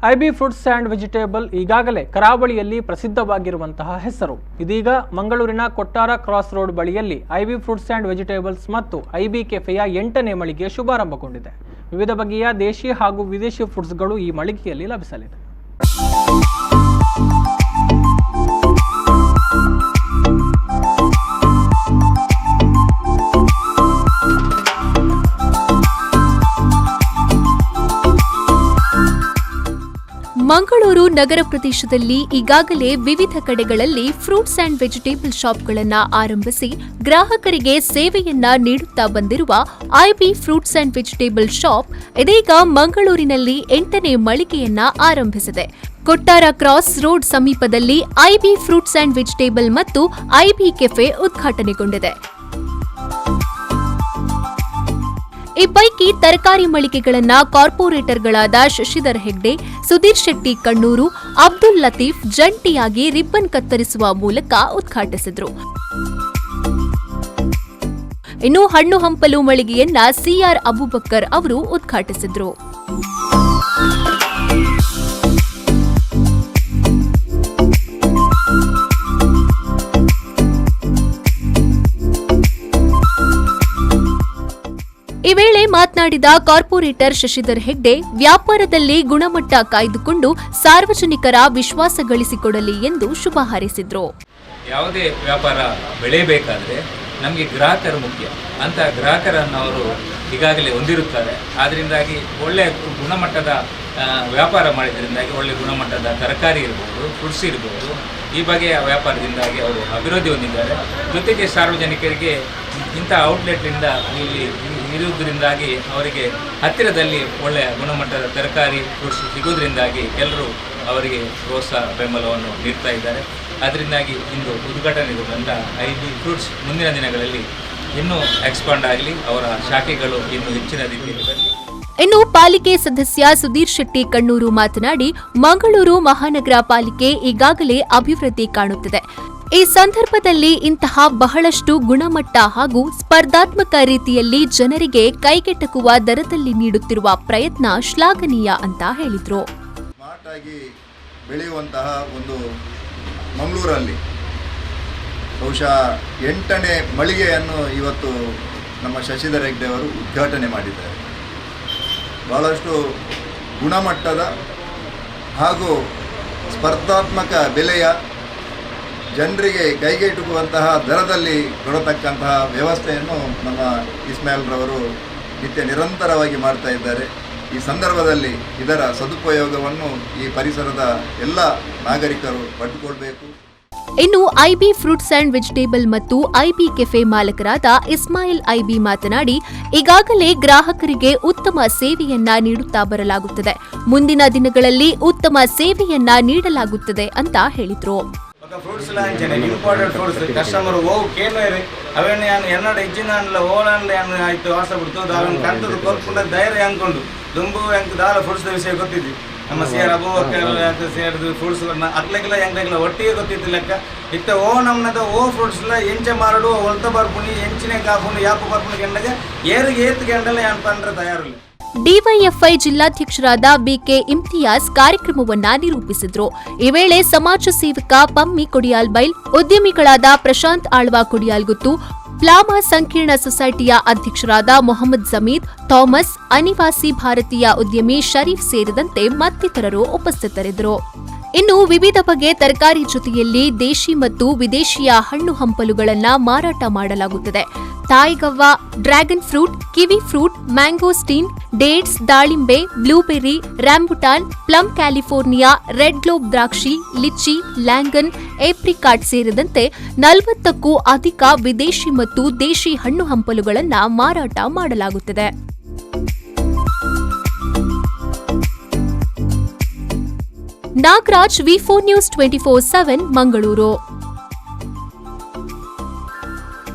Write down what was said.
IB fruits and vegetable ಈಗಾಗಲೇ ಕರಾವಳಿಯಲ್ಲಿ ಪ್ರಸಿದ್ಧವಾಗಿರುವಂತಹ ಹೆಸರು. ಇದೀಗ ಮಂಗಳೂರಿನ ಕೊಟ್ಟಾರ ಕ್ರಾಸ್ ರೋಡ್ ಬಳಿಯಲ್ಲಿ ಐಬಿ ಫ್ರೂಟ್ಸ್ ಆ್ಯಂಡ್ ವೆಜಿಟೇಬಲ್ಸ್ ಮತ್ತು ಐಬಿ ಕೆಫೆಯ 8ನೇ ಮಳಿಗೆ ಶುಭಾರಂಭಗೊಂಡಿದೆ. ವಿವಿಧ ಬಗೆಯ ದೇಶಿ ಹಾಗೂ ವಿದೇಶಿ ಫುಡ್ಸ್ಗಳು ಈ ಮಳಿಗೆಯಲ್ಲಿ ಲಭಿಸಲಿದೆ. ಮಂಗಳೂರು ನಗರ ಪ್ರದೇಶದಲ್ಲಿ ಈಗಾಗಲೇ ವಿವಿಧ ಕಡೆಗಳಲ್ಲಿ ಫ್ರೂಟ್ಸ್ ಆ್ಯಂಡ್ ವೆಜಿಟೇಬಲ್ ಶಾಪ್ಗಳನ್ನು ಆರಂಭಿಸಿ ಗ್ರಾಹಕರಿಗೆ ಸೇವೆಯನ್ನ ನೀಡುತ್ತಾ ಬಂದಿರುವ IB fruits and vegetable shop ಇದೀಗ ಮಂಗಳೂರಿನಲ್ಲಿ 8ನೇ ಮಳಿಗೆಯನ್ನ ಆರಂಭಿಸಿದೆ. ಕೊಟ್ಟಾರ ಕ್ರಾಸ್ ರೋಡ್ ಸಮೀಪದಲ್ಲಿ ಐಬಿ ಫ್ರೂಟ್ಸ್ ಆ್ಯಂಡ್ ವೆಜಿಟೇಬಲ್ ಮತ್ತು ಐಬಿ ಕೆಫೆ ಉದ್ಘಾಟನೆಗೊಂಡಿದೆ. ಈ ಪೈಕಿ ತರಕಾರಿ ಮಳಿಗೆಗಳನ್ನು ಕಾರ್ಪೊರೇಟರ್ಗಳಾದ ಶಶಿಧರ್ ಹೆಗ್ಡೆ, ಸುಧೀರ್ ಶೆಟ್ಟಿ ಕಣ್ಣೂರು, ಅಬ್ದುಲ್ ಲತೀಫ್ ಜಂಟಿಯಾಗಿ ರಿಬ್ಬನ್ ಕತ್ತರಿಸುವ ಮೂಲಕ ಉದ್ಘಾಟಿಸಿದರು. ಇನ್ನು ಹಣ್ಣು ಹಂಪಲು ಮಳಿಗೆಯನ್ನ ಸಿಆರ್ ಅಬೂಬಕ್ಕರ್ ಅವರು ಉದ್ಘಾಟಿಸಿದರು. ಈ ವೇಳೆ ಮಾತನಾಡಿದ ಕಾರ್ಪೊರೇಟರ್ ಶಶಿಧರ್ ಹೆಗ್ಡೆ, ವ್ಯಾಪಾರದಲ್ಲಿ ಗುಣಮಟ್ಟ ಕಾಯ್ದುಕೊಂಡು ಸಾರ್ವಜನಿಕರ ವಿಶ್ವಾಸ ಗಳಿಸಿಕೊಡಲಿ ಎಂದು ಶುಭ ಹಾರೈಸಿದರು. ಯಾವುದೇ ವ್ಯಾಪಾರ ಬೆಳೆಯಬೇಕಾದ್ರೆ ನಮಗೆ ಗ್ರಾಹಕರು ಮುಖ್ಯ ಅಂತ ಗ್ರಾಹಕರನ್ನು ಅವರು ಈಗಾಗಲೇ ಹೊಂದಿರುತ್ತಾರೆ. ಆದ್ದರಿಂದಾಗಿ ಒಳ್ಳೆಯ ಗುಣಮಟ್ಟದ ವ್ಯಾಪಾರ ಮಾಡಿದ್ರಿಂದಾಗಿ ಒಳ್ಳೆಯ ಗುಣಮಟ್ಟದ ತರಕಾರಿ ಇರ್ಬೋದು, ಫ್ರೂಟ್ಸ್ ಇರ್ಬೋದು, ಈ ಬಗೆಯ ವ್ಯಾಪಾರದಿಂದಾಗಿ ಅವರು ಅಭಿವೃದ್ಧಿ ಹೊಂದಿದ್ದಾರೆ. ಜೊತೆಗೆ ಸಾರ್ವಜನಿಕರಿಗೆ ಇಂಥ ಔಟ್ಲೆಟ್ನಿಂದ ಇಲ್ಲಿ ಇರುವುದರಿಂದಾಗಿ ಅವರಿಗೆ ಹತ್ತಿರದಲ್ಲಿ ಒಳ್ಳೆಯ ಗುಣಮಟ್ಟದ ತರಕಾರಿ ಫ್ರೂಟ್ಸ್ ಸಿಗುವುದರಿಂದಾಗಿ ಎಲ್ಲರೂ ಅವರಿಗೆ ಪ್ರೋತ್ಸಾಹ ಬೆಂಬಲವನ್ನು ನೀಡ್ತಾ ಇದ್ದಾರೆ. ಅದರಿಂದಾಗಿ ಇಂದು ಉದ್ಘಾಟನೆಗೊಂಡ ಐಬಿ ಫ್ರೂಟ್ಸ್ ಮುಂದಿನ ದಿನಗಳಲ್ಲಿ ಇನ್ನೂ ಎಕ್ಸ್ಪಾಂಡ್ ಆಗಲಿ, ಅವರ ಶಾಖೆಗಳು ಇನ್ನೂ ಹೆಚ್ಚಿನ ರೀತಿಯಲ್ಲಿ ಬರಲಿ. ಇನ್ನು ಪಾಲಿಕೆ ಸದಸ್ಯ ಸುಧೀರ್ ಶೆಟ್ಟಿ ಕಣ್ಣೂರು ಮಾತನಾಡಿ, ಮಂಗಳೂರು ಮಹಾನಗರ ಪಾಲಿಕೆ ಈಗಾಗಲೇ ಅಭಿವೃದ್ಧಿ ಕಾಣುತ್ತಿದೆ. ಈ ಸಂದರ್ಭದಲ್ಲಿ ಇಂತಹ ಬಹಳಷ್ಟು ಗುಣಮಟ್ಟ ಹಾಗೂ ಸ್ಪರ್ಧಾತ್ಮಕ ರೀತಿಯಲ್ಲಿ ಜನರಿಗೆ ಕೈಗೆಟಕುವ ದರದಲ್ಲಿ ನೀಡುತ್ತಿರುವ ಪ್ರಯತ್ನ ಶ್ಲಾಘನೀಯ ಅಂತ ಹೇಳಿದರು. ಸ್ಮಾರ್ಟ್ ಆಗಿ ಬೆಳೆಯುವಂತಹ ಒಂದು ಮಂಗಳೂರಲ್ಲಿ ಬಹುಶಃ 8ನೇ ಮಳಿಗೆಯನ್ನು ಇವತ್ತು ನಮ್ಮ ಶಶಿಧರ್ ಹೆಗ್ಡೆ ಅವರು ಉದ್ಘಾಟನೆ ಮಾಡಿದ್ದಾರೆ. ಬಹಳಷ್ಟು ಗುಣಮಟ್ಟದ ಹಾಗೂ ಸ್ಪರ್ಧಾತ್ಮಕ ಬೆಲೆಯ ಜನರಿಗೆ ಕೈಗೆಟುಕುವಂತಹ ದರದಲ್ಲಿ ಕೊಡತಕ್ಕಂತಹ ವ್ಯವಸ್ಥೆಯನ್ನು ನಮ್ಮ ಇಸ್ಮಾಯಿಲ್ರವರು ನಿರಂತರವಾಗಿ ಮಾಡ್ತಾ ಇದ್ದಾರೆ. ಈ ಸಂದರ್ಭದಲ್ಲಿ ಇದರ ಸದುಪಯೋಗವನ್ನು ಈ ಪರಿಸರದ ಎಲ್ಲ ನಾಗರಿಕರು ಪಡೆದುಕೊಳ್ಳಬೇಕು. ಇನ್ನು ಐಬಿ ಫ್ರೂಟ್ಸ್ ಆ್ಯಂಡ್ ವೆಜಿಟೇಬಲ್ ಮತ್ತು ಐಬಿ ಕೆಫೆ ಮಾಲಕರಾದ ಇಸ್ಮಾಯಿಲ್ ಐಬಿ ಮಾತನಾಡಿ, ಈಗಾಗಲೇ ಗ್ರಾಹಕರಿಗೆ ಉತ್ತಮ ಸೇವೆಯನ್ನ ನೀಡುತ್ತಾ ಬರಲಾಗುತ್ತದೆ. ಮುಂದಿನ ದಿನಗಳಲ್ಲಿ ಉತ್ತಮ ಸೇವೆಯನ್ನ ನೀಡಲಾಗುತ್ತದೆ ಅಂತ ಹೇಳಿದರು. ಫ್ರೂಟ್ಸ್ ಇಂಪಾರ್ಟೆಂಟ್ ಫ್ರೂಟ್ಸ್ ಕಸ್ಟಮರ್ ಕೇನೋರಿ ಅವನ್ನ ಎನ್ನಡ ಹೆಚ್ಚಿನ ಆಯ್ತು ವಾಸ ಬಿಡ್ತು ಅವನ್ನ ಕಂತದ್ದು ಕೊರ್ಕೊಂಡ ಧೈರ್ಯ ಅಂದ್ಕೊಂಡು ದುಂಬು ಹೆಂಗೆ ದಾಳ ಫ್ರೂಟ್ಸ್ ವಿಷಯ ಗೊತ್ತಿದ್ವಿ. ನಮ್ಮ ಸಿಆರ್ ಅಬೂಬಕ್ಕರ್ ಸೇರಿದು ಫ್ರೂಟ್ಸ್ಗಳನ್ನ ಅಕ್ಲೆಗ್ಲ ಹೆಂಗ್ಲೆಗ್ಲ ಒಟ್ಟಿಗೆ ಗೊತ್ತಿತ್ತು ಲೆಕ್ಕ ಇತ್ತ ನಮ್ಮದ ಫ್ರೂಟ್ಸ್ಲ ಎಂಚೆ ಮಾರಡು ಹೊಲ್ತ ಬರ್ಪುಣಿ ಎಂಚಿನ ಕಾಪುಣಿ ಯಾಪ ಬರ್ಪುಣಿ ಕೆಂಡಗೆ ಏರಿಗೆ ಏತ್ಗೆಂಡಲ್ಲ ಏನ್ಪ ಅಂದ್ರೆ ತಯಾರಿಲ್ಲ. ಡಿವೈಎಫ್ಐ ಜಿಲ್ಲಾಧ್ಯಕ್ಷರಾದ ಬಿಕೆ ಇಮ್ತಿಯಾಜ್ ಕಾರ್ಯಕ್ರಮವನ್ನ ನಿರೂಪಿಸಿದ್ರು. ಈ ವೇಳೆ ಸಮಾಜ ಸೇವಕ ಪಮ್ಮಿ ಕೊಡಿಯಾಲ್ಬೈಲ್, ಉದ್ಯಮಿಗಳಾದ ಪ್ರಶಾಂತ್ ಆಳ್ವಾ ಕೊಡಿಯಾಲ್ಗುತ್ತು, ಪ್ಲಾಮಾ ಸಂಕೀರ್ಣ ಸೊಸೈಟಿಯ ಅಧ್ಯಕ್ಷರಾದ ಮೊಹಮ್ಮದ್ ಜಮೀದ್, ಥಾಮಸ್, ಅನಿವಾಸಿ ಭಾರತೀಯ ಉದ್ಯಮಿ ಶರೀಫ್ ಸೇರಿದಂತೆ ಮತ್ತಿತರರು ಉಪಸ್ಥಿತರಿದ್ದರು. ಇನ್ನು ವಿವಿಧ ಬಗೆ ತರಕಾರಿ ಜೊತೆಯಲ್ಲಿ ದೇಶಿ ಮತ್ತು ವಿದೇಶಿಯ ಹಣ್ಣು ಹಂಪಲುಗಳನ್ನು ಮಾರಾಟ ಮಾಡಲಾಗುತ್ತದೆ. ತಾಯಿಗವ್ವ, dragon fruit, kiwi fruit, mangosteen, dates, ದಾಳಿಂಬೆ, blueberry, rambutan, plum California, red globe ದ್ರಾಕ್ಷಿ, ಲಿಚಿ, ಲ್ಯಾಂಗನ್, ಏಪ್ರಿಕಾಟ್ ಸೇರಿದಂತೆ 40ಕ್ಕೂ ಅಧಿಕ ವಿದೇಶಿ ಮತ್ತು ದೇಶಿ ಹಣ್ಣು ಹಂಪಲುಗಳನ್ನು ಮಾರಾಟ ಮಾಡಲಾಗುತ್ತದೆ. ನಾಗರಾಜ್, ವಿ4 ನ್ಯೂಸ್ 24/7 ಮಂಗಳೂರು.